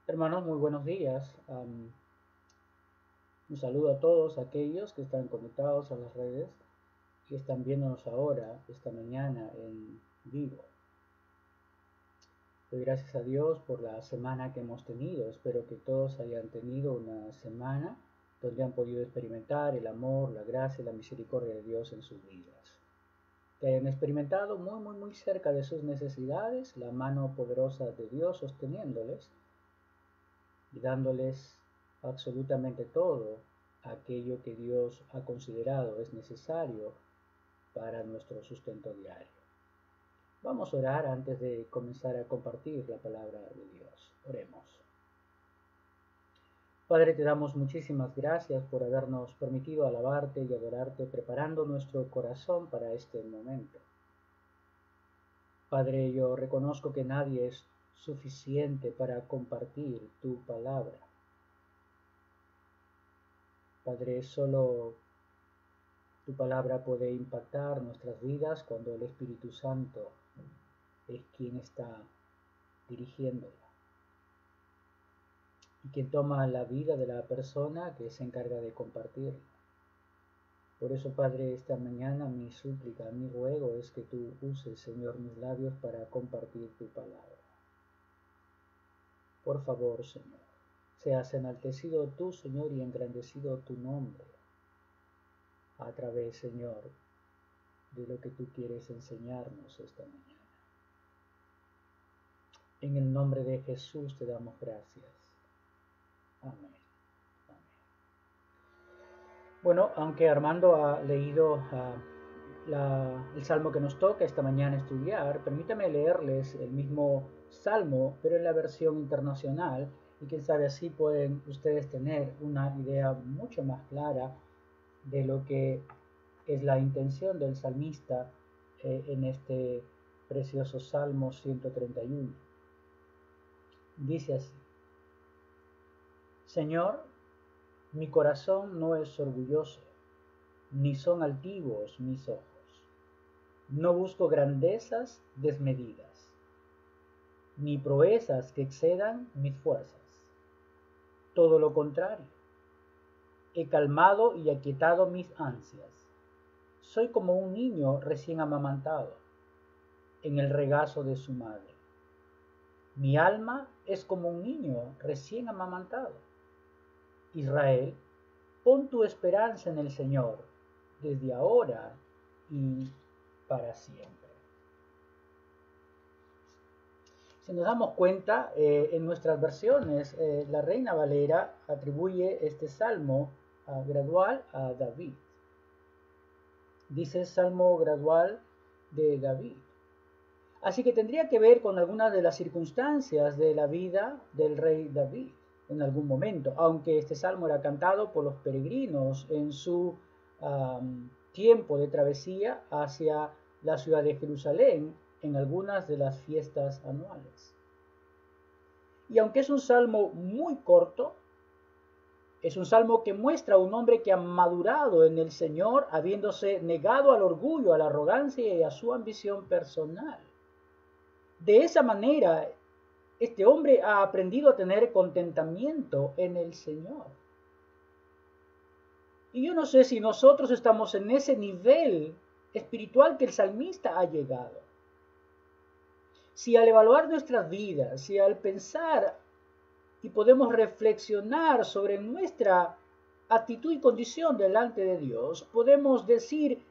Hermanos, muy buenos días. Un saludo a todos aquellos que están conectados a las redes y están viéndonos ahora, esta mañana, en vivo. Doy gracias a Dios por la semana que hemos tenido. Espero que todos hayan tenido una semana donde han podido experimentar el amor, la gracia y la misericordia de Dios en sus vidas. Que hayan experimentado muy cerca de sus necesidades la mano poderosa de Dios sosteniéndoles y dándoles absolutamente todo aquello que Dios ha considerado es necesario para nuestro sustento diario. Vamos a orar antes de comenzar a compartir la palabra de Dios. Oremos. Padre, te damos muchísimas gracias por habernos permitido alabarte y adorarte, preparando nuestro corazón para este momento. Padre, yo reconozco que nadie es suficiente para compartir tu palabra. Padre, solo tu palabra puede impactar nuestras vidas cuando el Espíritu Santo es quien está dirigiéndola y quien toma la vida de la persona que se encarga de compartirla. Por eso, Padre, esta mañana mi súplica, mi ruego es que tú uses, Señor, mis labios para compartir tu palabra. Por favor, Señor, seas enaltecido tú, Señor, y engrandecido tu nombre a través, Señor, de lo que tú quieres enseñarnos esta mañana. En el nombre de Jesús te damos gracias. Amén. Amén. Bueno, aunque Armando ha leído el salmo que nos toca esta mañana estudiar, permítame leerles el mismo salmo, pero en la versión internacional, y quién sabe así pueden ustedes tener una idea mucho más clara de lo que es la intención del salmista en este precioso Salmo 131. Dice así: Señor, mi corazón no es orgulloso, ni son altivos mis ojos. No busco grandezas desmedidas, ni proezas que excedan mis fuerzas. Todo lo contrario, he calmado y aquietado mis ansias. Soy como un niño recién amamantado en el regazo de su madre. Mi alma es como un niño recién amamantado. Israel, pon tu esperanza en el Señor, desde ahora y para siempre. Si nos damos cuenta, en nuestras versiones, la Reina Valera atribuye este salmo gradual a David. Dice salmo gradual de David. Así que tendría que ver con algunas de las circunstancias de la vida del rey David en algún momento, aunque este salmo era cantado por los peregrinos en su tiempo de travesía hacia la ciudad de Jerusalén en algunas de las fiestas anuales. Y aunque es un salmo muy corto, es un salmo que muestra a un hombre que ha madurado en el Señor, habiéndose negado al orgullo, a la arrogancia y a su ambición personal. De esa manera, este hombre ha aprendido a tener contentamiento en el Señor. Y yo no sé si nosotros estamos en ese nivel espiritual que el salmista ha llegado. Si al evaluar nuestras vidas, si al pensar y podemos reflexionar sobre nuestra actitud y condición delante de Dios, podemos decir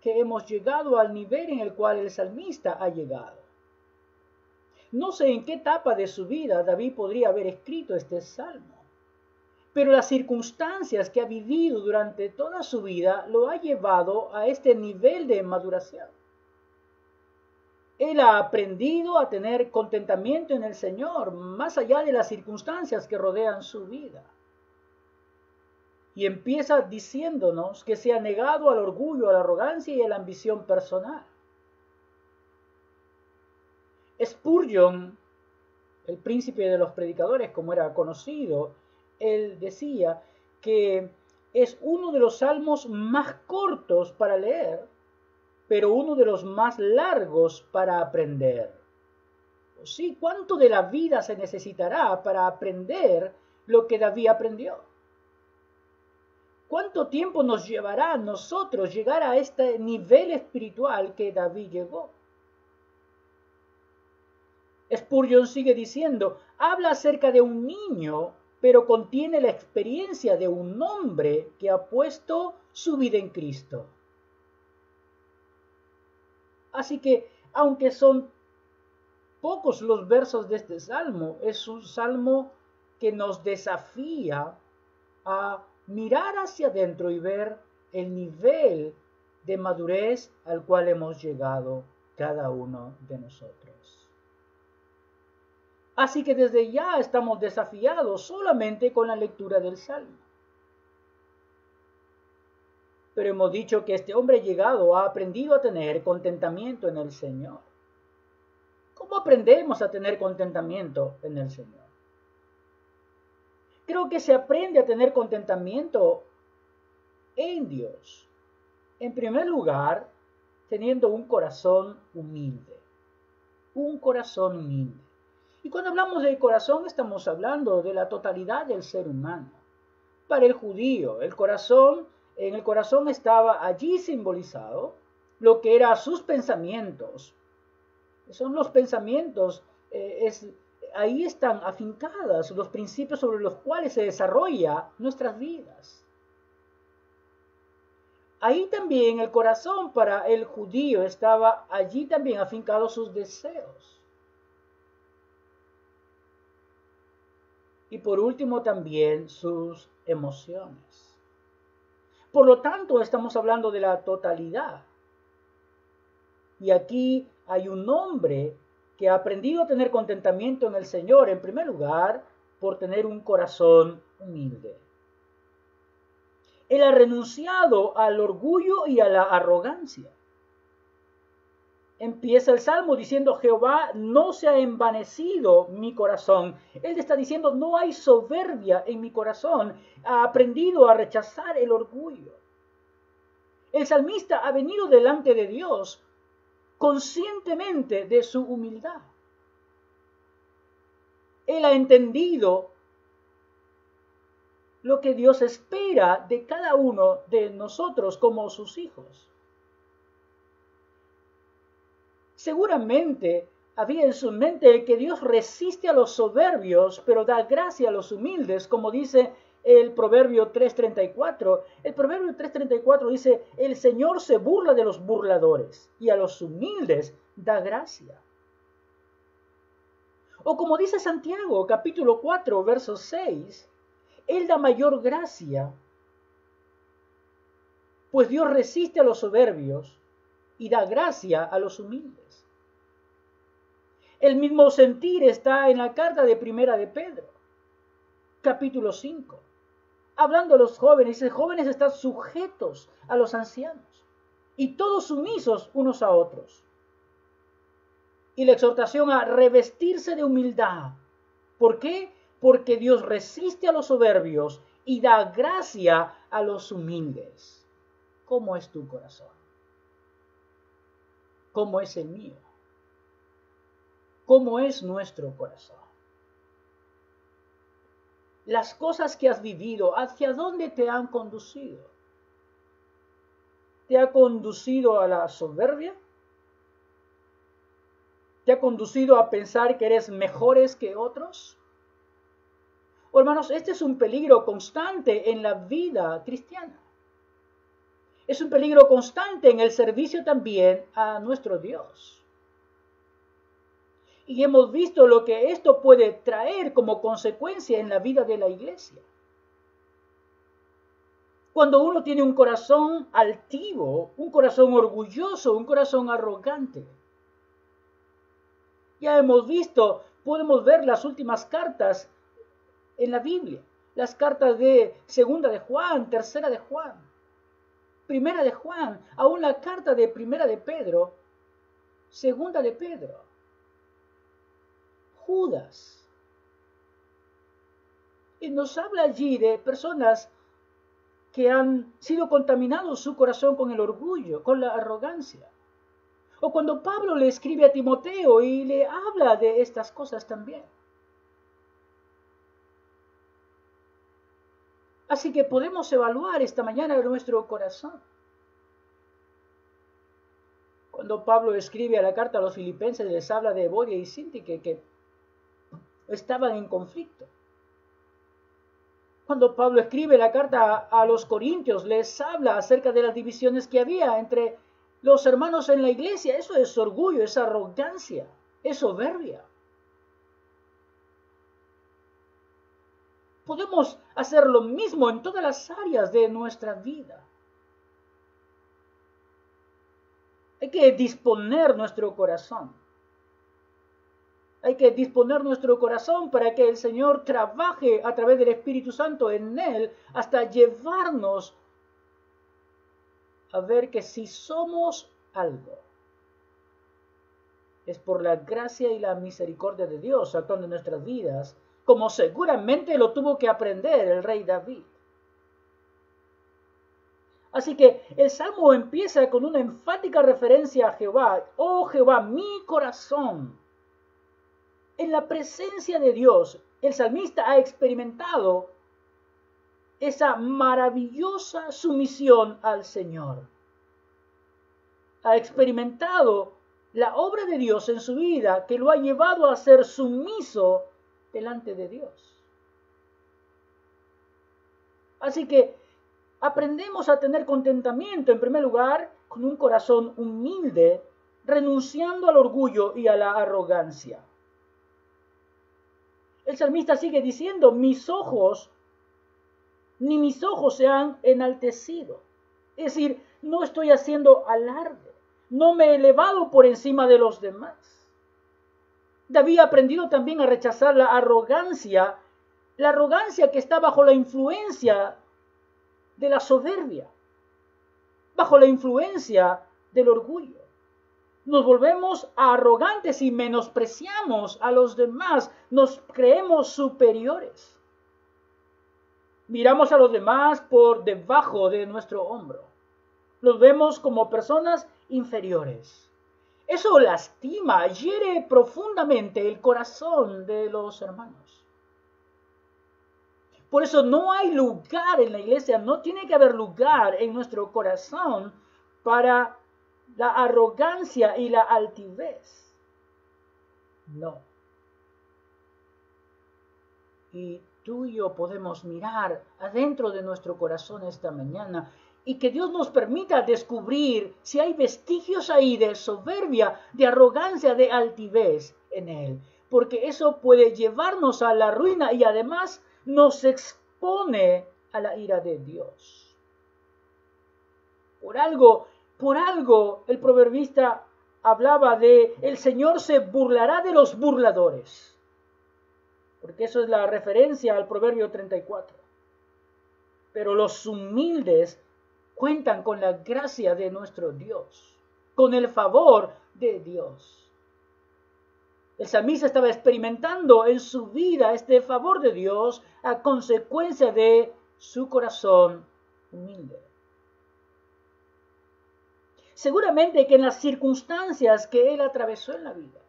que hemos llegado al nivel en el cual el salmista ha llegado. No sé en qué etapa de su vida David podría haber escrito este salmo, pero las circunstancias que ha vivido durante toda su vida lo ha llevado a este nivel de maduración. Él ha aprendido a tener contentamiento en el Señor, más allá de las circunstancias que rodean su vida. Y empieza diciéndonos que se ha negado al orgullo, a la arrogancia y a la ambición personal. Spurgeon, el príncipe de los predicadores, como era conocido, él decía que es uno de los salmos más cortos para leer, pero uno de los más largos para aprender. ¿sí? ¿Cuánto de la vida se necesitará para aprender lo que David aprendió? ¿Cuánto tiempo nos llevará a nosotros llegar a este nivel espiritual que David llegó? Spurgeon sigue diciendo, habla acerca de un niño, pero contiene la experiencia de un hombre que ha puesto su vida en Cristo. Así que, aunque son pocos los versos de este salmo, es un salmo que nos desafía a mirar hacia adentro y ver el nivel de madurez al cual hemos llegado cada uno de nosotros. Así que desde ya estamos desafiados solamente con la lectura del salmo. Pero hemos dicho que este hombre llegado ha aprendido a tener contentamiento en el Señor. ¿Cómo aprendemos a tener contentamiento en el Señor? Creo que se aprende a tener contentamiento en Dios. En primer lugar, teniendo un corazón humilde. Un corazón humilde. Y cuando hablamos del corazón, estamos hablando de la totalidad del ser humano. Para el judío, en el corazón estaba allí simbolizado lo que eran sus pensamientos. Son los pensamientos, ahí están afincados los principios sobre los cuales se desarrolla nuestras vidas. Ahí también el corazón para el judío estaba allí también afincados sus deseos. Y por último también sus emociones. Por lo tanto, estamos hablando de la totalidad. Y aquí hay un hombre que ha aprendido a tener contentamiento en el Señor, en primer lugar, por tener un corazón humilde. Él ha renunciado al orgullo y a la arrogancia. Empieza el salmo diciendo, Jehová, no se ha envanecido mi corazón. Él está diciendo, no hay soberbia en mi corazón. Ha aprendido a rechazar el orgullo. El salmista ha venido delante de Dios conscientemente de su humildad. Él ha entendido lo que Dios espera de cada uno de nosotros como sus hijos. Seguramente había en su mente que Dios resiste a los soberbios, pero da gracia a los humildes, como dice el Proverbio 3:34. El Proverbio 3:34 dice, el Señor se burla de los burladores y a los humildes da gracia. O como dice Santiago, capítulo 4, verso 6, Él da mayor gracia, pues Dios resiste a los soberbios y da gracia a los humildes. El mismo sentir está en la carta de Primera de Pedro, capítulo 5. Hablando a los jóvenes, dice, jóvenes están sujetos a los ancianos y todos sumisos unos a otros. Y la exhortación a revestirse de humildad. ¿Por qué? Porque Dios resiste a los soberbios y da gracia a los humildes. ¿Cómo es tu corazón? ¿Cómo es el mío? ¿Cómo es nuestro corazón? Las cosas que has vivido, ¿hacia dónde te han conducido? ¿Te ha conducido a la soberbia? ¿Te ha conducido a pensar que eres mejores que otros? Oh, hermanos, este es un peligro constante en la vida cristiana. Es un peligro constante en el servicio también a nuestro Dios. Y hemos visto lo que esto puede traer como consecuencia en la vida de la iglesia. Cuando uno tiene un corazón altivo, un corazón orgulloso, un corazón arrogante. Ya hemos visto, podemos ver las últimas cartas en la Biblia. Las cartas de Segunda de Juan, Tercera de Juan, Primera de Juan, aún la carta de Primera de Pedro, Segunda de Pedro. Judas. Y nos habla allí de personas que han sido contaminados su corazón con el orgullo, con la arrogancia. O cuando Pablo le escribe a Timoteo y le habla de estas cosas también. Así que podemos evaluar esta mañana nuestro corazón. Cuando Pablo escribe a la carta a los filipenses, les habla de Evodia y Síntique que estaban en conflicto. Cuando Pablo escribe la carta a los corintios, les habla acerca de las divisiones que había entre los hermanos en la iglesia. Eso es orgullo, es arrogancia, es soberbia. Podemos hacer lo mismo en todas las áreas de nuestra vida. Hay que disponer nuestro corazón. Hay que disponer nuestro corazón para que el Señor trabaje a través del Espíritu Santo en él hasta llevarnos a ver que si somos algo, es por la gracia y la misericordia de Dios actuando en nuestras vidas, como seguramente lo tuvo que aprender el rey David. Así que el Salmo empieza con una enfática referencia a Jehová. Oh Jehová, mi corazón. En la presencia de Dios, el salmista ha experimentado esa maravillosa sumisión al Señor. Ha experimentado la obra de Dios en su vida que lo ha llevado a ser sumiso delante de Dios. Así que aprendemos a tener contentamiento, en primer lugar, con un corazón humilde, renunciando al orgullo y a la arrogancia. El salmista sigue diciendo, ni mis ojos se han enaltecido. Es decir, no estoy haciendo alarde, no me he elevado por encima de los demás. David ha aprendido también a rechazar la arrogancia que está bajo la influencia de la soberbia, bajo la influencia del orgullo. Nos volvemos arrogantes y menospreciamos a los demás, nos creemos superiores. Miramos a los demás por debajo de nuestro hombro. Los vemos como personas inferiores. Eso lastima, hiere profundamente el corazón de los hermanos. Por eso no hay lugar en la iglesia, no tiene que haber lugar en nuestro corazón para la arrogancia y la altivez. No. Y tú y yo podemos mirar adentro de nuestro corazón esta mañana y que Dios nos permita descubrir si hay vestigios ahí de soberbia, de arrogancia, de altivez en él. Porque eso puede llevarnos a la ruina y además nos expone a la ira de Dios. Por algo el proverbista hablaba de el Señor se burlará de los burladores. Porque eso es la referencia al Proverbio 34. Pero los humildes cuentan con la gracia de nuestro Dios, con el favor de Dios. El salmista estaba experimentando en su vida este favor de Dios a consecuencia de su corazón humilde. Seguramente que en las circunstancias que él atravesó en la vida,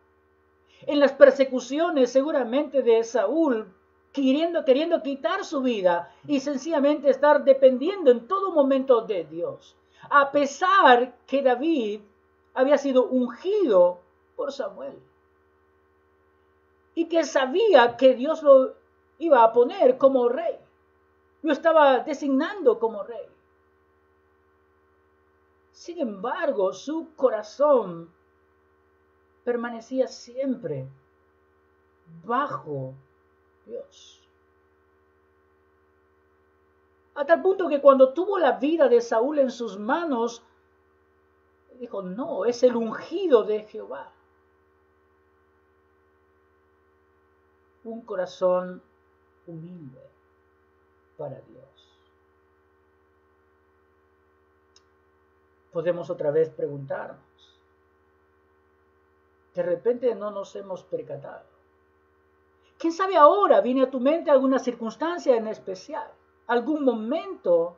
en las persecuciones seguramente de Saúl, queriendo quitar su vida y sencillamente estar dependiendo en todo momento de Dios, a pesar que David había sido ungido por Samuel y que sabía que Dios lo iba a poner como rey, lo estaba designando como rey. Sin embargo, su corazón permanecía siempre bajo Dios. A tal punto que cuando tuvo la vida de Saúl en sus manos, dijo, no, es el ungido de Jehová. Un corazón humilde para Dios. Podemos otra vez preguntarnos, de repente no nos hemos percatado. ¿Quién sabe ahora viene a tu mente alguna circunstancia en especial? Algún momento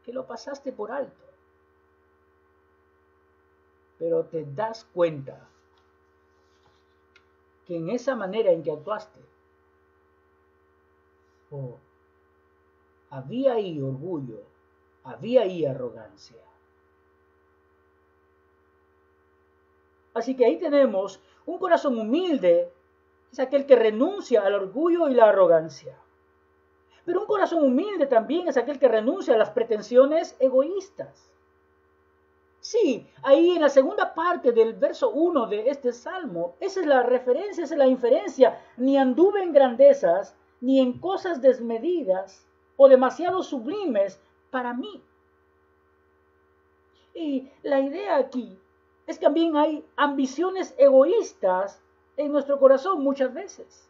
que lo pasaste por alto. pero te das cuenta que en esa manera en que actuaste, había ahí orgullo, había ahí arrogancia. Así que ahí tenemos un corazón humilde, es aquel que renuncia al orgullo y la arrogancia. Pero un corazón humilde también es aquel que renuncia a las pretensiones egoístas. Sí, ahí en la segunda parte del verso 1 de este salmo, esa es la referencia, esa es la inferencia. Ni anduve en grandezas, ni en cosas desmedidas o demasiado sublimes para mí. Y la idea aquí es que también hay ambiciones egoístas en nuestro corazón muchas veces.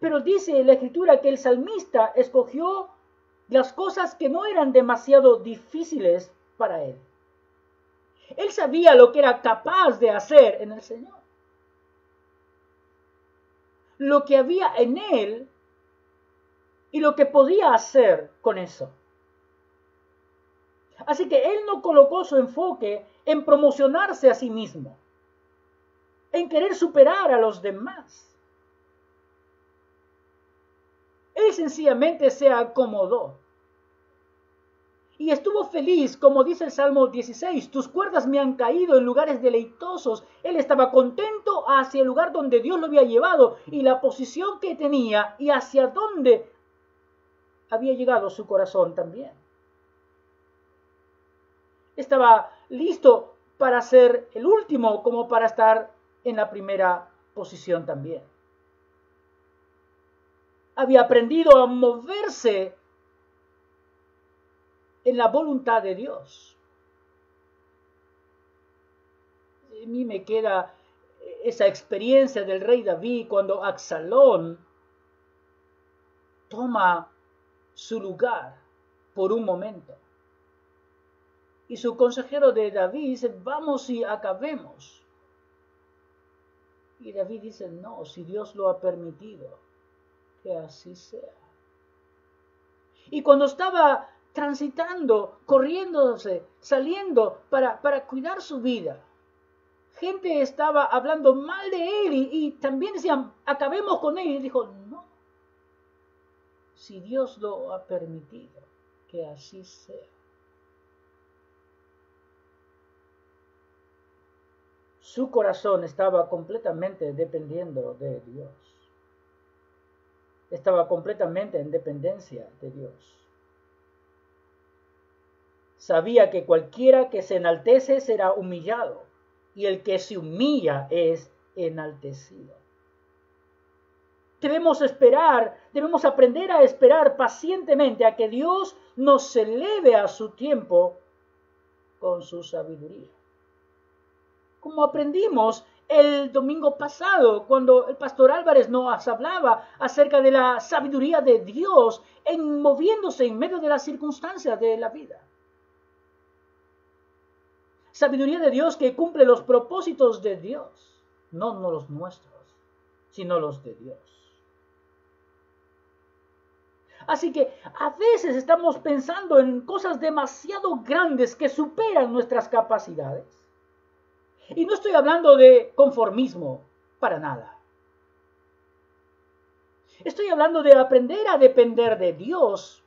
Pero dice la Escritura que el salmista escogió las cosas que no eran demasiado difíciles para él. Él sabía lo que era capaz de hacer en el Señor. Lo que había en él y lo que podía hacer con eso. Así que él no colocó su enfoque en promocionarse a sí mismo, en querer superar a los demás. Él sencillamente se acomodó y estuvo feliz, como dice el Salmo 16, tus cuerdas me han caído en lugares deleitosos. Él estaba contento hacia el lugar donde Dios lo había llevado y la posición que tenía y hacia dónde había llegado su corazón también. Estaba listo para ser el último como para estar en la primera posición también. Había aprendido a moverse en la voluntad de Dios. A mí me queda esa experiencia del rey David cuando Absalón toma su lugar por un momento. Y su consejero de David dice, vamos y acabemos. Y David dice, no, si Dios lo ha permitido, que así sea. Y cuando estaba transitando, corriéndose, saliendo para cuidar su vida, gente estaba hablando mal de él y también decían, acabemos con él. Y dijo, no, si Dios lo ha permitido, que así sea. Su corazón estaba completamente dependiendo de Dios. Estaba completamente en dependencia de Dios. Sabía que cualquiera que se enaltece será humillado, y el que se humilla es enaltecido. Debemos aprender a esperar pacientemente a que Dios nos eleve a su tiempo con su sabiduría. Como aprendimos el domingo pasado, cuando el pastor Álvarez nos hablaba acerca de la sabiduría de Dios en moviéndose en medio de las circunstancias de la vida. Sabiduría de Dios que cumple los propósitos de Dios, no los nuestros, sino los de Dios. Así que a veces estamos pensando en cosas demasiado grandes que superan nuestras capacidades. Y no estoy hablando de conformismo, para nada. Estoy hablando de aprender a depender de Dios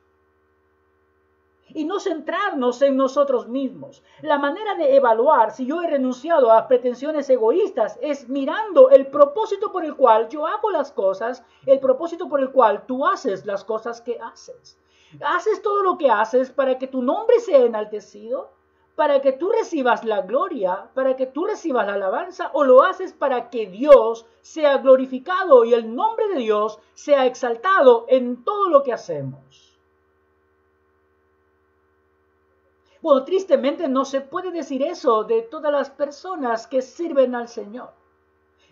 y no centrarnos en nosotros mismos. La manera de evaluar si yo he renunciado a pretensiones egoístas es mirando el propósito por el cual yo hago las cosas, el propósito por el cual tú haces las cosas que haces. ¿Haces todo lo que haces para que tu nombre sea enaltecido? ¿Para que tú recibas la gloria? ¿Para que tú recibas la alabanza? ¿O lo haces para que Dios sea glorificado y el nombre de Dios sea exaltado en todo lo que hacemos? Bueno, tristemente no se puede decir eso de todas las personas que sirven al Señor.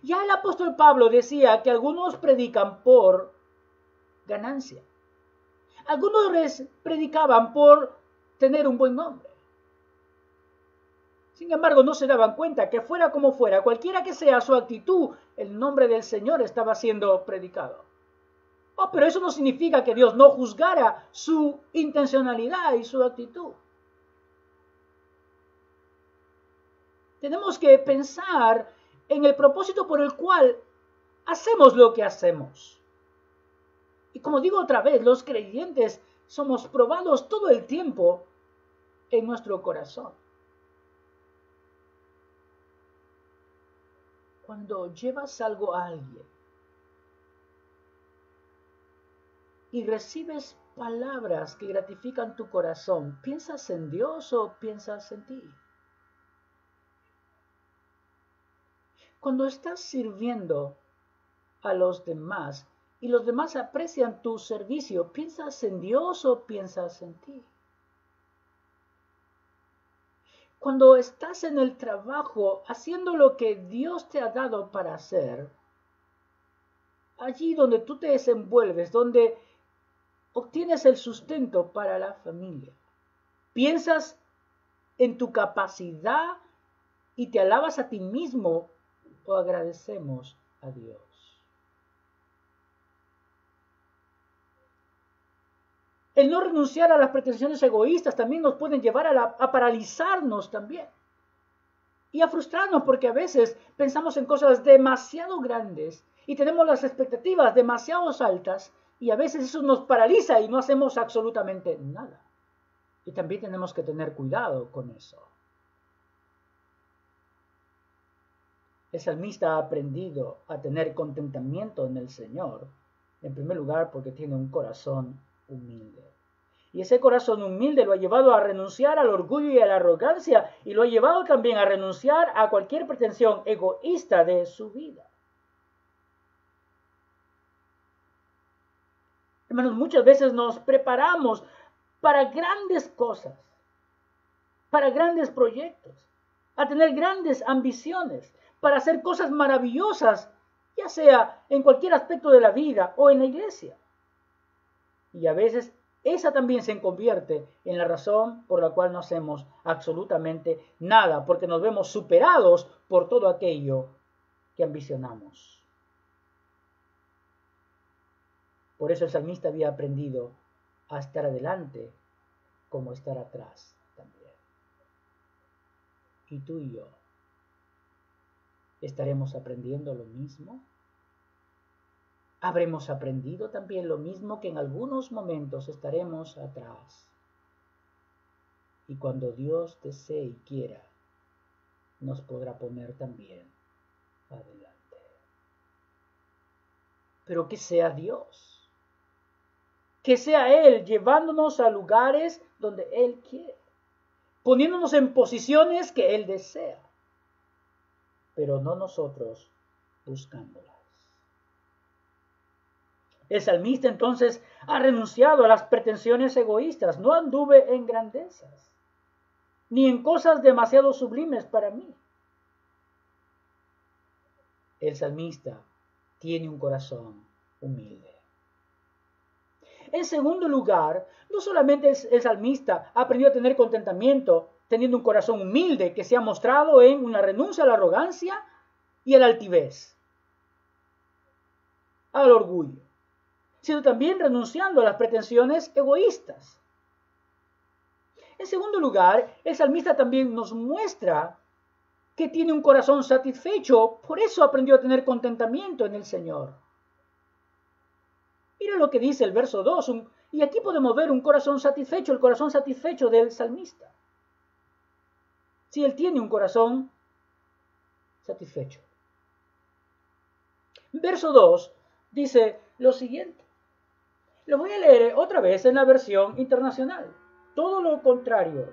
Ya el apóstol Pablo decía que algunos predican por ganancia. Algunos predicaban por tener un buen nombre. Sin embargo, no se daban cuenta que fuera como fuera, cualquiera que sea su actitud, el nombre del Señor estaba siendo predicado. Oh, pero eso no significa que Dios no juzgara su intencionalidad y su actitud. Tenemos que pensar en el propósito por el cual hacemos lo que hacemos. Y como digo otra vez, los creyentes somos probados todo el tiempo en nuestro corazón. Cuando llevas algo a alguien y recibes palabras que gratifican tu corazón, ¿piensas en Dios o piensas en ti? Cuando estás sirviendo a los demás y los demás aprecian tu servicio, ¿piensas en Dios o piensas en ti? Cuando estás en el trabajo haciendo lo que Dios te ha dado para hacer, allí donde tú te desenvuelves, donde obtienes el sustento para la familia, ¿piensas en tu capacidad y te alabas a ti mismo o agradecemos a Dios? El no renunciar a las pretensiones egoístas también nos pueden llevar a paralizarnos también y a frustrarnos, porque a veces pensamos en cosas demasiado grandes y tenemos las expectativas demasiado altas y a veces eso nos paraliza y no hacemos absolutamente nada. Y también tenemos que tener cuidado con eso. El salmista ha aprendido a tener contentamiento en el Señor, en primer lugar porque tiene un corazón humilde. Y ese corazón humilde lo ha llevado a renunciar al orgullo y a la arrogancia, y lo ha llevado también a renunciar a cualquier pretensión egoísta de su vida. Hermanos, muchas veces nos preparamos para grandes cosas, para grandes proyectos, a tener grandes ambiciones, para hacer cosas maravillosas, ya sea en cualquier aspecto de la vida o en la iglesia. Y a veces esa también se convierte en la razón por la cual no hacemos absolutamente nada, porque nos vemos superados por todo aquello que ambicionamos. Por eso el salmista había aprendido a estar adelante como estar atrás también. ¿Y tú y yo estaremos aprendiendo lo mismo? ¿Habremos aprendido también lo mismo, que en algunos momentos estaremos atrás? Y cuando Dios desee y quiera, nos podrá poner también adelante. Pero que sea Dios, que sea Él llevándonos a lugares donde Él quiere, poniéndonos en posiciones que Él desea, pero no nosotros buscándolas. El salmista entonces ha renunciado a las pretensiones egoístas. No anduve en grandezas, ni en cosas demasiado sublimes para mí. El salmista tiene un corazón humilde. En segundo lugar, no solamente el salmista ha aprendido a tener contentamiento, teniendo un corazón humilde que se ha mostrado en una renuncia a la arrogancia y a la altivez, al orgullo, sino también renunciando a las pretensiones egoístas. En segundo lugar, el salmista también nos muestra que tiene un corazón satisfecho, por eso aprendió a tener contentamiento en el Señor. Mira lo que dice el verso 2, y aquí podemos ver un corazón satisfecho, el corazón satisfecho del salmista. Si él tiene un corazón satisfecho. Verso 2 dice lo siguiente. Lo voy a leer otra vez en la versión internacional. Todo lo contrario,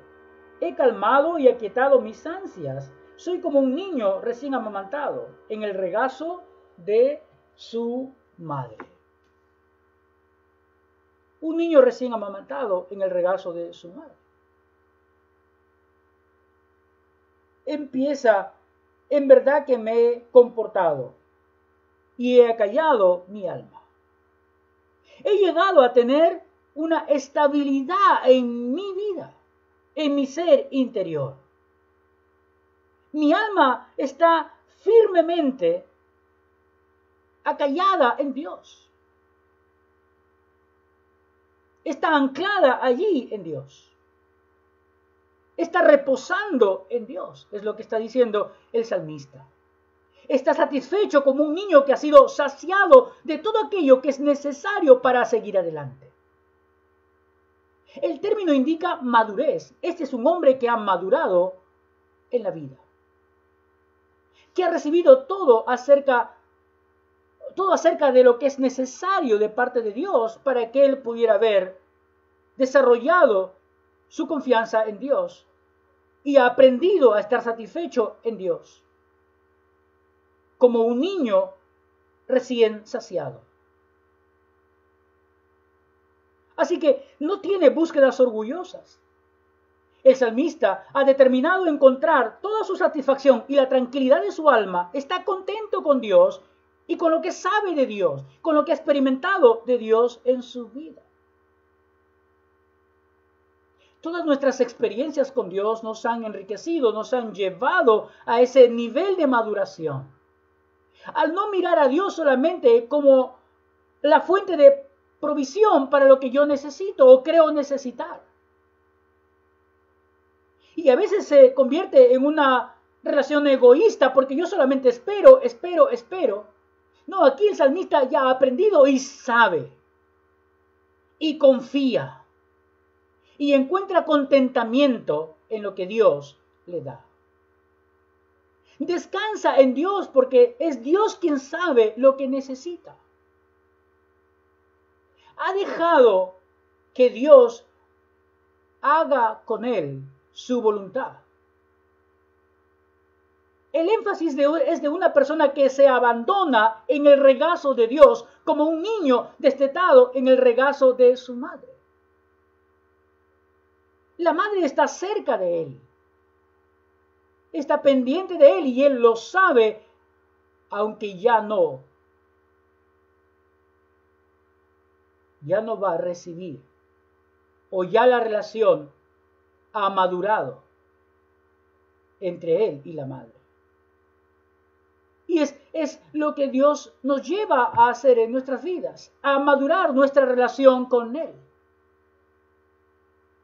he calmado y aquietado mis ansias. Soy como un niño recién amamantado en el regazo de su madre. Un niño recién amamantado en el regazo de su madre. Empieza, en verdad que me he comportado y he acallado mi alma. He llegado a tener una estabilidad en mi vida, en mi ser interior. Mi alma está firmemente acallada en Dios. Está anclada allí en Dios. Está reposando en Dios, es lo que está diciendo el salmista. Está satisfecho como un niño que ha sido saciado de todo aquello que es necesario para seguir adelante. El término indica madurez. Este es un hombre que ha madurado en la vida, que ha recibido todo acerca de lo que es necesario de parte de Dios para que él pudiera haber desarrollado su confianza en Dios y ha aprendido a estar satisfecho en Dios, como un niño recién saciado. Así que no tiene búsquedas orgullosas. El salmista ha determinado encontrar toda su satisfacción y la tranquilidad de su alma. Está contento con Dios y con lo que sabe de Dios, con lo que ha experimentado de Dios en su vida. Todas nuestras experiencias con Dios nos han enriquecido, nos han llevado a ese nivel de maduración. Al no mirar a Dios solamente como la fuente de provisión para lo que yo necesito o creo necesitar. Y a veces se convierte en una relación egoísta porque yo solamente espero. No, aquí el salmista ya ha aprendido y sabe. Y confía. Y encuentra contentamiento en lo que Dios le da. Descansa en Dios porque es Dios quien sabe lo que necesita. Ha dejado que Dios haga con él su voluntad. El énfasis es de una persona que se abandona en el regazo de Dios como un niño destetado en el regazo de su madre. La madre está cerca de él. Está pendiente de él y él lo sabe, aunque ya no va a recibir, o ya la relación ha madurado entre él y la madre. Y es lo que Dios nos lleva a hacer en nuestras vidas, a madurar nuestra relación con Él,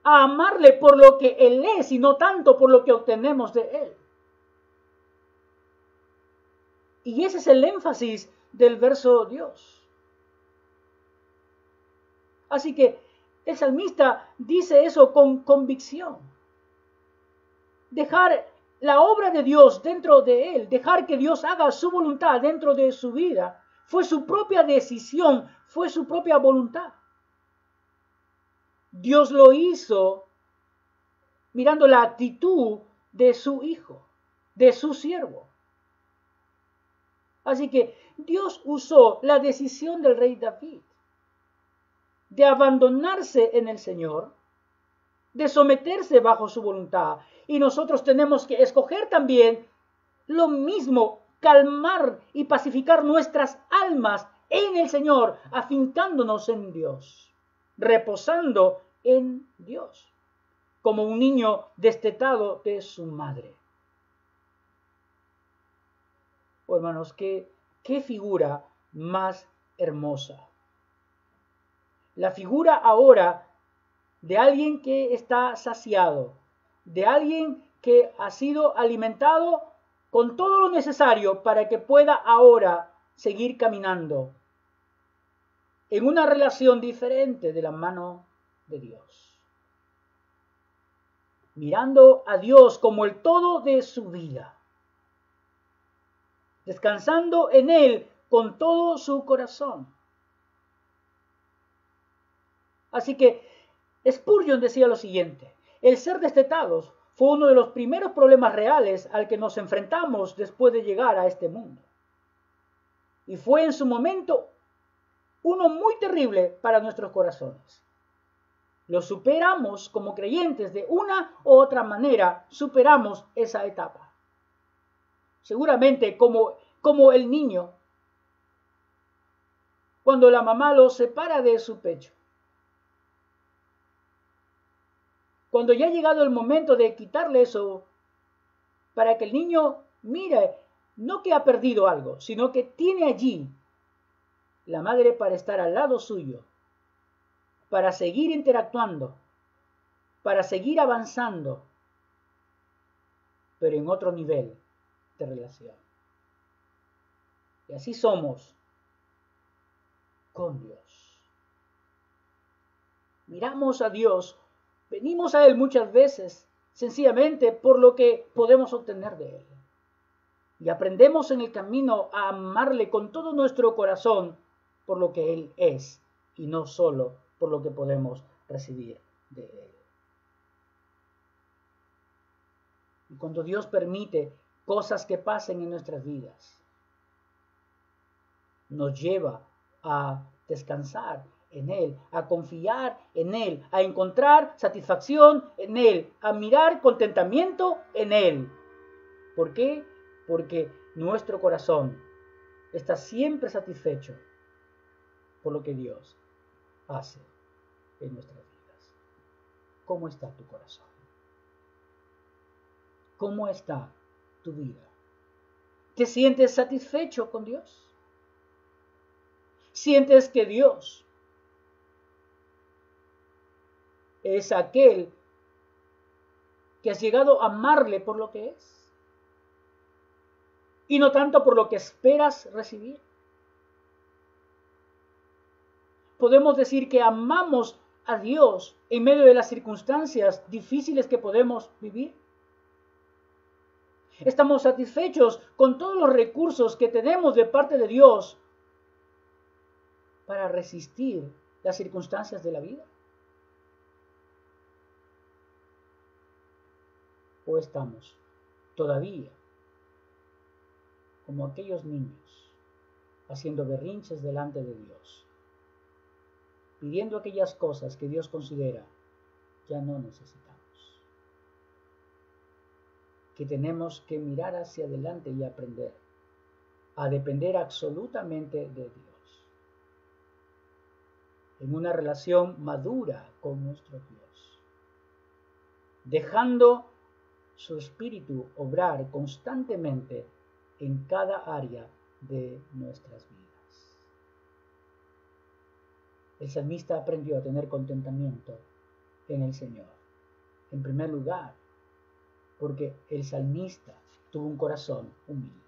a amarle por lo que Él es y no tanto por lo que obtenemos de Él. Y ese es el énfasis del verso Dios. Así que el salmista dice eso con convicción. Dejar la obra de Dios dentro de él, dejar que Dios haga su voluntad dentro de su vida, fue su propia decisión, fue su propia voluntad. Dios lo hizo mirando la actitud de su hijo, de su siervo. Así que Dios usó la decisión del rey David de abandonarse en el Señor, de someterse bajo su voluntad. Y nosotros tenemos que escoger también lo mismo, calmar y pacificar nuestras almas en el Señor, afincándonos en Dios, reposando en Dios, como un niño destetado de su madre. Oh, hermanos, qué figura más hermosa. La figura ahora de alguien que está saciado, de alguien que ha sido alimentado con todo lo necesario para que pueda ahora seguir caminando en una relación diferente de la mano de Dios. Mirando a Dios como el todo de su vida, descansando en Él con todo su corazón. Así que Spurgeon decía lo siguiente: el ser destetados fue uno de los primeros problemas reales al que nos enfrentamos después de llegar a este mundo. Y fue en su momento uno muy terrible para nuestros corazones. Lo superamos como creyentes de una u otra manera, superamos esa etapa. Seguramente como el niño, cuando la mamá lo separa de su pecho. Cuando ya ha llegado el momento de quitarle eso, para que el niño mire, no que ha perdido algo, sino que tiene allí la madre para estar al lado suyo, para seguir interactuando, para seguir avanzando, pero en otro nivel de relación. Y así somos con Dios. Miramos a Dios, venimos a Él muchas veces, sencillamente por lo que podemos obtener de Él. Y aprendemos en el camino a amarle con todo nuestro corazón por lo que Él es y no solo por lo que podemos recibir de Él. Y cuando Dios permite cosas que pasen en nuestras vidas, nos lleva a descansar en Él, a confiar en Él, a encontrar satisfacción en Él, a mirar contentamiento en Él. ¿Por qué? Porque nuestro corazón está siempre satisfecho por lo que Dios hace en nuestras vidas. ¿Cómo está tu corazón? ¿Cómo está tu vida? ¿Te sientes satisfecho con Dios? ¿Sientes que Dios es aquel que has llegado a amarle por lo que es? Y no tanto por lo que esperas recibir. Podemos decir que amamos a Dios en medio de las circunstancias difíciles que podemos vivir. Estamos satisfechos con todos los recursos que tenemos de parte de Dios para resistir las circunstancias de la vida. ¿O estamos todavía como aquellos niños haciendo berrinches delante de Dios, pidiendo aquellas cosas que Dios considera ya no necesitamos? Que tenemos que mirar hacia adelante y aprender a depender absolutamente de Dios, en una relación madura con nuestro Dios, dejando su espíritu obrar constantemente en cada área de nuestras vidas. El salmista aprendió a tener contentamiento en el Señor. En primer lugar, porque el salmista tuvo un corazón humilde.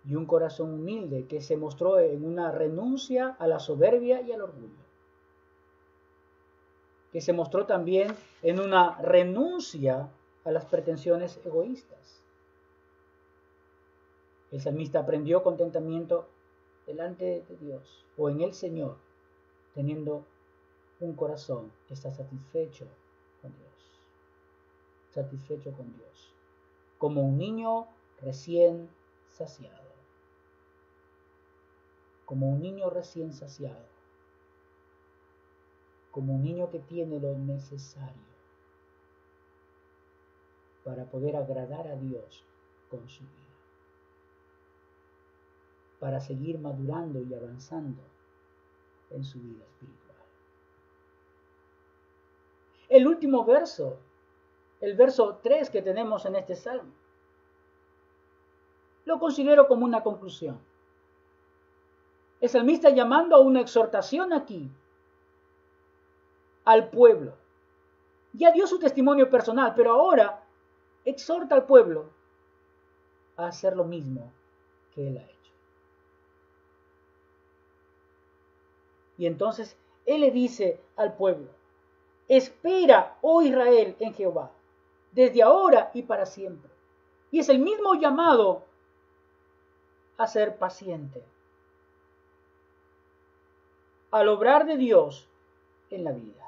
Y un corazón humilde que se mostró en una renuncia a la soberbia y al orgullo. Que se mostró también en una renuncia a las pretensiones egoístas. El salmista aprendió contentamiento delante de Dios o en el Señor, teniendo un corazón que está satisfecho con Dios. Satisfecho con Dios, como un niño recién saciado, como un niño recién saciado, como un niño que tiene lo necesario para poder agradar a Dios con su vida, para seguir madurando y avanzando en su vida espiritual. El último verso, el verso 3 que tenemos en este salmo, lo considero como una conclusión. El salmista llamando a una exhortación aquí al pueblo. Ya dio su testimonio personal, pero ahora exhorta al pueblo a hacer lo mismo que él ha hecho. Y entonces él le dice al pueblo: espera, oh Israel, en Jehová, desde ahora y para siempre. Y es el mismo llamado a ser paciente, al obrar de Dios en la vida.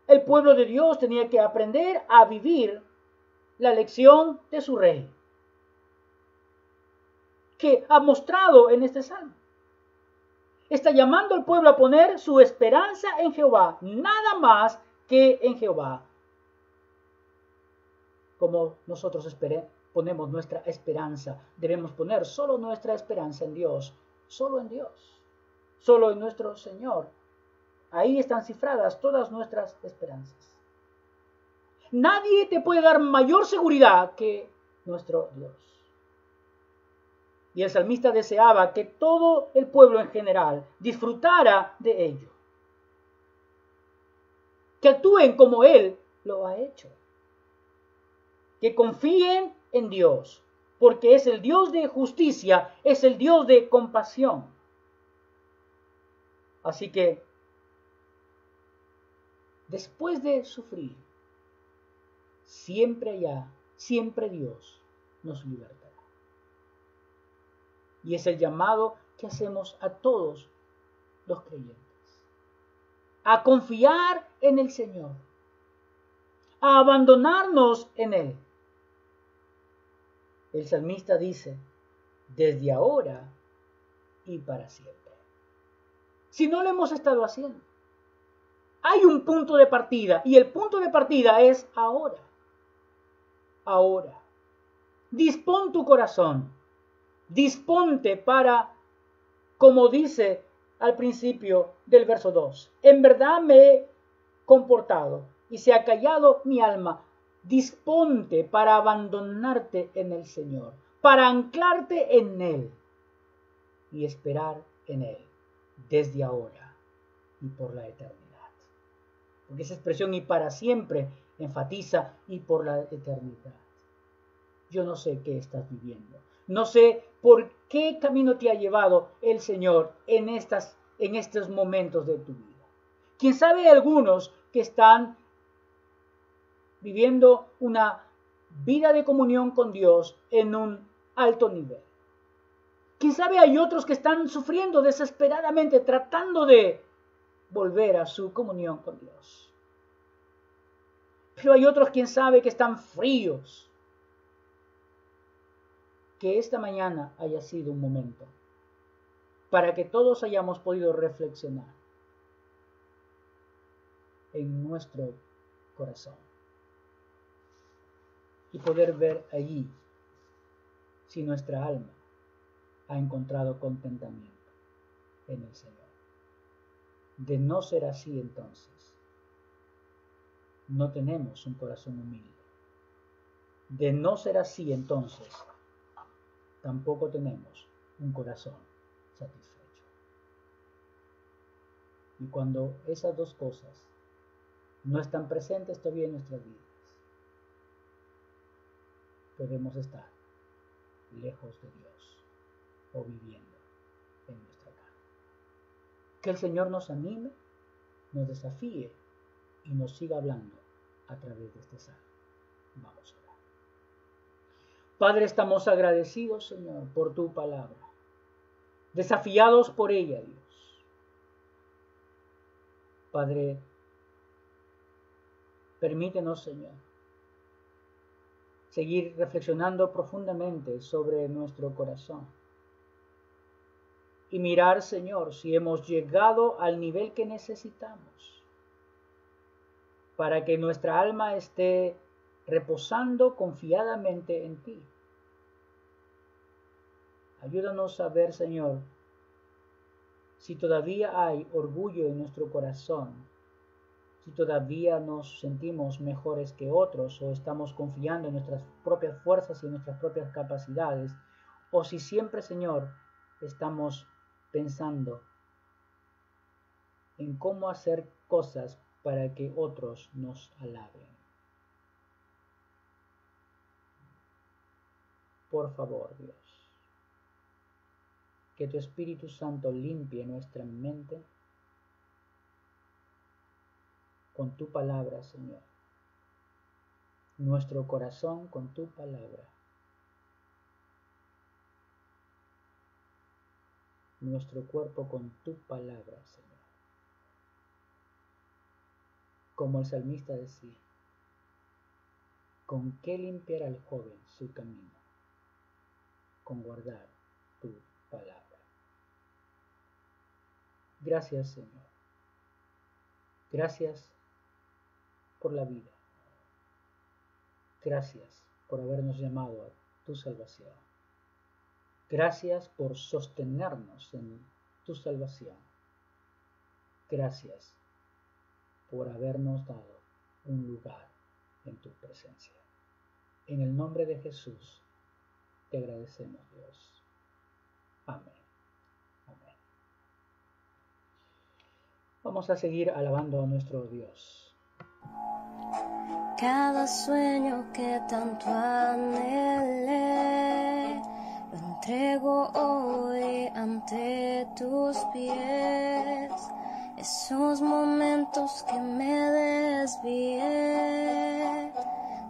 El pueblo de Dios tenía que aprender a vivir la lección de su rey, que ha mostrado en este salmo. Está llamando al pueblo a poner su esperanza en Jehová, nada más que en Jehová. Como nosotros ponemos nuestra esperanza, debemos poner solo nuestra esperanza en Dios, solo en Dios, solo en nuestro Señor. Ahí están cifradas todas nuestras esperanzas. Nadie te puede dar mayor seguridad que nuestro Dios. Y el salmista deseaba que todo el pueblo en general disfrutara de ello. Que actúen como Él lo ha hecho. que confíen en Dios, porque es el Dios de justicia, es el Dios de compasión. Así que, después de sufrir, siempre Dios nos libertará. Y es el llamado que hacemos a todos los creyentes, a confiar en el Señor, a abandonarnos en Él. El salmista dice, desde ahora y para siempre. Si no lo hemos estado haciendo, hay un punto de partida, y el punto de partida es ahora. Ahora. Dispón tu corazón, disponte para, como dice al principio del verso 2, en verdad me he comportado y se ha callado mi alma. Disponte para abandonarte en el Señor, para anclarte en Él y esperar en Él desde ahora y por la eternidad. Porque esa expresión y para siempre enfatiza y por la eternidad. Yo no sé qué estás viviendo. No sé por qué camino te ha llevado el Señor en estos momentos de tu vida. Quién sabe algunos que están viviendo una vida de comunión con Dios en un alto nivel. Quién sabe hay otros que están sufriendo desesperadamente tratando de volver a su comunión con Dios. Pero hay otros, quién sabe, que están fríos. Que esta mañana haya sido un momento para que todos hayamos podido reflexionar en nuestro corazón y poder ver allí si nuestra alma ha encontrado contentamiento en el Señor. De no ser así, entonces, no tenemos un corazón humilde. De no ser así, entonces, tampoco tenemos un corazón satisfecho. Y cuando esas dos cosas no están presentes todavía en nuestras vidas, podemos estar lejos de Dios o viviendo en nuestra carne. Que el Señor nos anime, nos desafíe y nos siga hablando a través de este salmo. Vamos a orar. Padre, estamos agradecidos, Señor, por tu palabra, desafiados por ella, Dios. Padre, permítenos, Señor, seguir reflexionando profundamente sobre nuestro corazón y mirar, Señor, si hemos llegado al nivel que necesitamos para que nuestra alma esté reposando confiadamente en ti. Ayúdanos a ver, Señor, si todavía hay orgullo en nuestro corazón, si todavía nos sentimos mejores que otros o estamos confiando en nuestras propias fuerzas y en nuestras propias capacidades, o si siempre, Señor, estamos pensando en cómo hacer cosas para que otros nos alaben. Por favor, Dios, que tu Espíritu Santo limpie nuestra mente con tu palabra, Señor, nuestro corazón con tu palabra, nuestro cuerpo con tu palabra, Señor. Como el salmista decía, ¿con qué limpiará el joven su camino? Con guardar tu palabra. Gracias, Señor. Gracias por la vida. Gracias por habernos llamado a tu salvación. Gracias por sostenernos en tu salvación. Gracias por habernos dado un lugar en tu presencia. En el nombre de Jesús te agradecemos, Dios. Amén. Amén. Vamos a seguir alabando a nuestro Dios. Cada sueño que tanto anhelé, lo entrego hoy ante tus pies. Esos momentos que me desvié,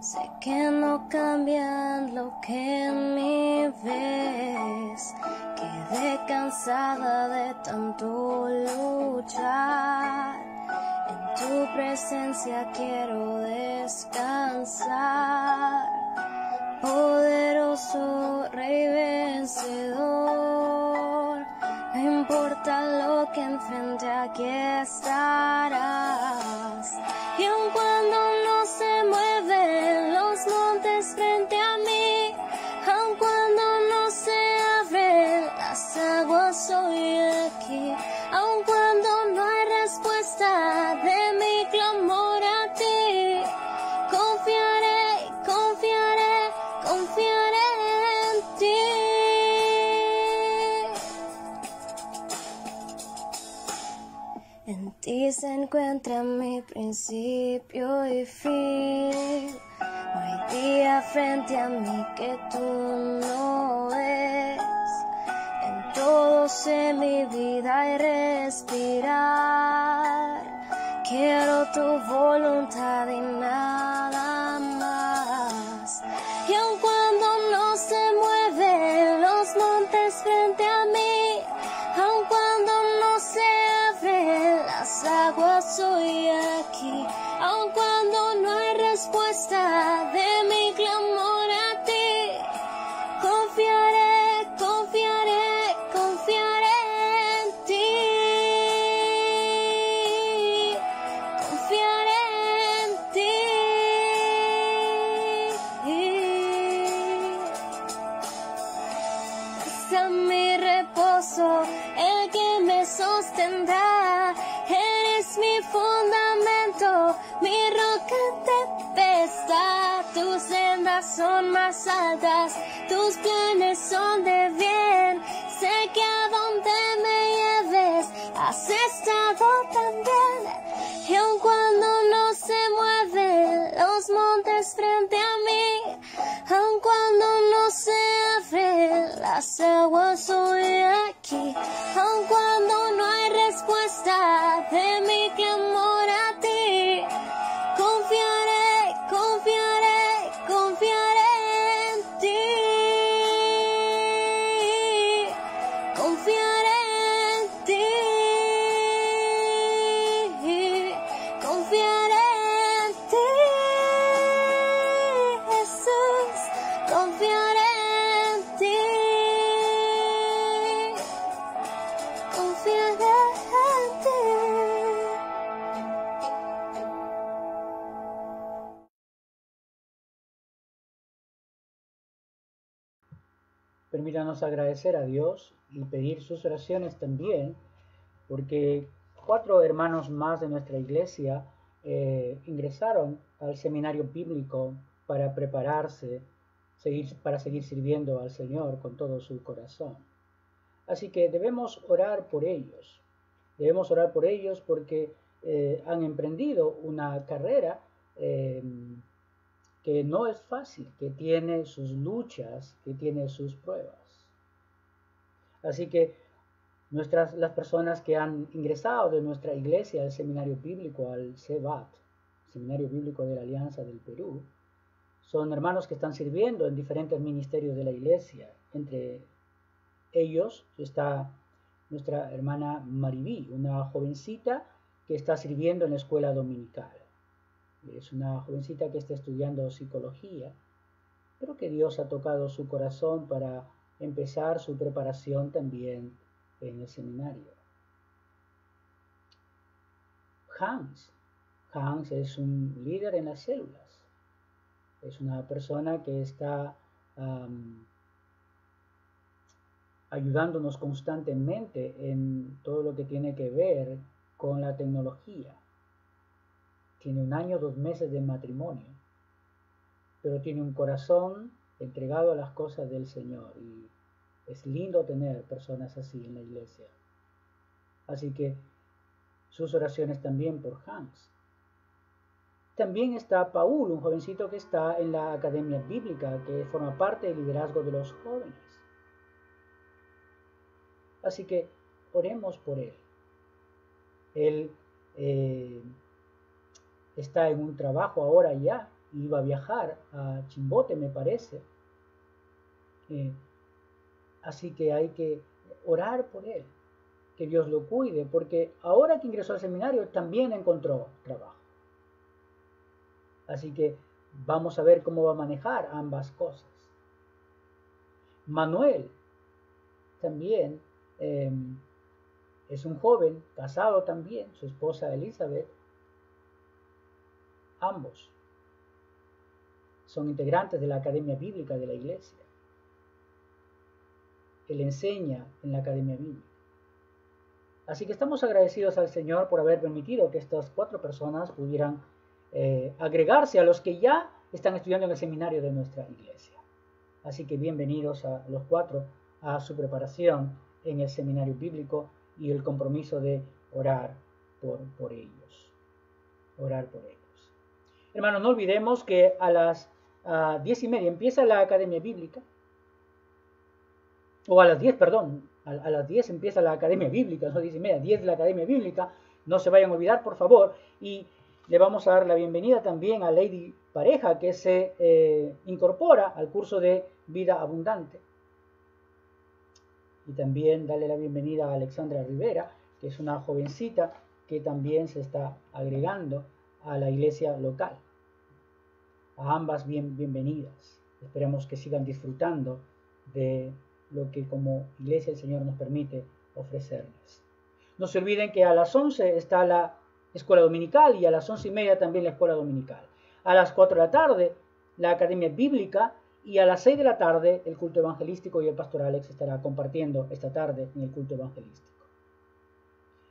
sé que no cambian lo que en mí ves. Quedé cansada de tanto luchar. En tu presencia quiero descansar. Poderoso Rey vencedor, no importa lo que enfrente, aquí estarás. Y aun cuando no se mueven los montes frente a mí, aun cuando no se abren las aguas, soy aquí. Aun cuando no hay respuesta de mi clamor a ti, confiaré, confiaré, confiaré en ti. En ti se encuentra mi principio y fin. No hay día frente a mí que tú no ves. En todo sé mi vida y respirar. Quiero tu voluntad y nada más. Y aun cuando no se mueven los montes frente a mí, aun cuando no se abren las aguas, soy aquí. Aun cuando no hay respuesta de mi clamor a ti, confiaré, confiaré, confiaré en ti. Confiaré en ti. Es a mi reposo el que me sostendrá. Eres mi fundamento, mi roca en tempestad. Tus sendas son más altas, tus planes son de bien. Sé que a donde me lleves has estado también. Y aun cuando no se mueven los montes frente a mí, aun cuando no se abren las aguas, soy aquí. Aun cuando no hay respuesta de mi clamor a ti, confiaré, confiaré, confiaré en ti. Confiaré en ti. Confiaré en ti, Jesús. Confiaré en ti. Confiaré en ti. Permítanos agradecer a Dios y pedir sus oraciones también, porque 4 hermanos más de nuestra iglesia ingresaron al seminario bíblico para prepararse, para seguir sirviendo al Señor con todo su corazón. Así que debemos orar por ellos. Debemos orar por ellos porque han emprendido una carrera que no es fácil, que tiene sus luchas, que tiene sus pruebas. Así que las personas que han ingresado de nuestra iglesia al seminario bíblico, al SEBAT, Seminario Bíblico de la Alianza del Perú, son hermanos que están sirviendo en diferentes ministerios de la iglesia. Entre ellos está nuestra hermana Maribí, una jovencita que está sirviendo en la escuela dominical. Es una jovencita que está estudiando psicología, pero que Dios ha tocado su corazón para empezar su preparación también en el seminario. Hans es un líder en las células. Es una persona que está ayudándonos constantemente en todo lo que tiene que ver con la tecnología. Tiene 1 año, 2 meses de matrimonio, pero tiene un corazón entregado a las cosas del Señor, y es lindo tener personas así en la iglesia. Así que sus oraciones también por Hans. también está Paul, un jovencito que está en la academia bíblica, que forma parte del liderazgo de los jóvenes. Así que oremos por él. Él está en un trabajo ahora ya, iba a viajar a Chimbote, me parece. Así que hay que orar por él, que Dios lo cuide, porque ahora que ingresó al seminario también encontró trabajo. Así que vamos a ver cómo va a manejar ambas cosas. Manuel también es un joven, casado también, su esposa Elizabeth. Ambos son integrantes de la Academia Bíblica de la Iglesia. Él enseña en la Academia Bíblica. Así que estamos agradecidos al Señor por haber permitido que estas 4 personas pudieran agregarse a los que ya están estudiando en el seminario de nuestra iglesia. Así que bienvenidos a los 4 a su preparación en el seminario bíblico y el compromiso de orar por ellos. Orar por ellos. Hermanos, no olvidemos que a las 10:30 empieza la Academia Bíblica. O a las 10, perdón. A las 10 empieza la Academia Bíblica, no 10:30, 10 de la Academia Bíblica. No se vayan a olvidar, por favor. Y le vamos a dar la bienvenida también a Lady Pareja, que se incorpora al curso de Vida Abundante. Y también darle la bienvenida a Alexandra Rivera, que es una jovencita que también se está agregando a la iglesia local. A ambas bienvenidas. Esperemos que sigan disfrutando de lo que como iglesia el Señor nos permite ofrecerles. No se olviden que a las 11 está la escuela dominical y a las 11:30 también la escuela dominical. A las 4 de la tarde la academia bíblica y a las 6 de la tarde el culto evangelístico y el pastor Alex estará compartiendo esta tarde en el culto evangelístico.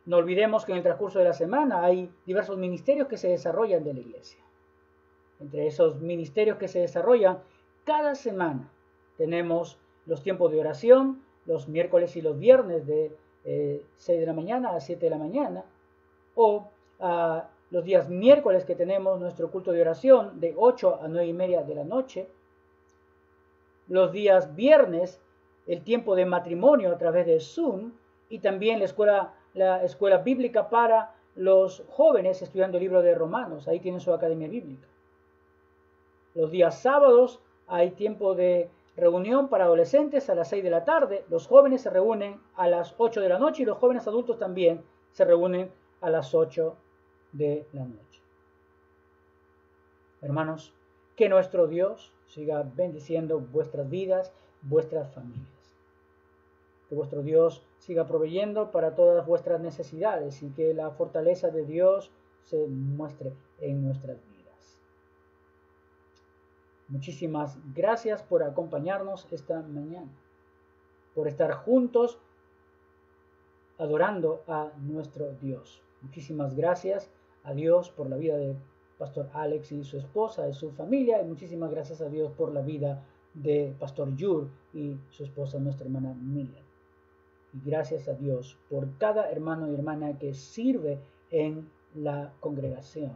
No olvidemos que en el transcurso de la semana hay diversos ministerios que se desarrollan de la iglesia. Entre esos ministerios que se desarrollan cada semana tenemos los tiempos de oración, los miércoles y los viernes de 6 de la mañana a 7 de la mañana, o los días miércoles que tenemos nuestro culto de oración de 8 a 9:30 de la noche, los días viernes el tiempo de matrimonio a través de Zoom y también la escuela bíblica para los jóvenes estudiando el libro de Romanos, ahí tienen su academia bíblica. Los días sábados hay tiempo de reunión para adolescentes a las 6 de la tarde. Los jóvenes se reúnen a las 8 de la noche y los jóvenes adultos también se reúnen a las 8 de la noche. Hermanos, que nuestro Dios siga bendiciendo vuestras vidas, vuestras familias. Que vuestro Dios siga proveyendo para todas vuestras necesidades y que la fortaleza de Dios se muestre en nuestras vidas. Muchísimas gracias por acompañarnos esta mañana, por estar juntos adorando a nuestro Dios. Muchísimas gracias a Dios por la vida de Pastor Alex y su esposa, de su familia, y muchísimas gracias a Dios por la vida de Pastor Yur y su esposa, nuestra hermana Miriam. Y gracias a Dios por cada hermano y hermana que sirve en la congregación.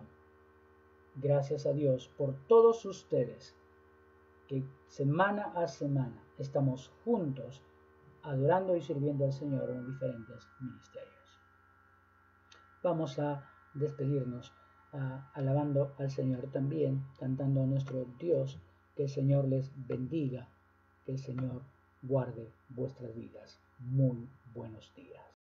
Gracias a Dios por todos ustedes que semana a semana estamos juntos adorando y sirviendo al Señor en diferentes ministerios. Vamos a despedirnos alabando al Señor también, cantando a nuestro Dios. Que el Señor les bendiga, que el Señor guarde vuestras vidas. Muy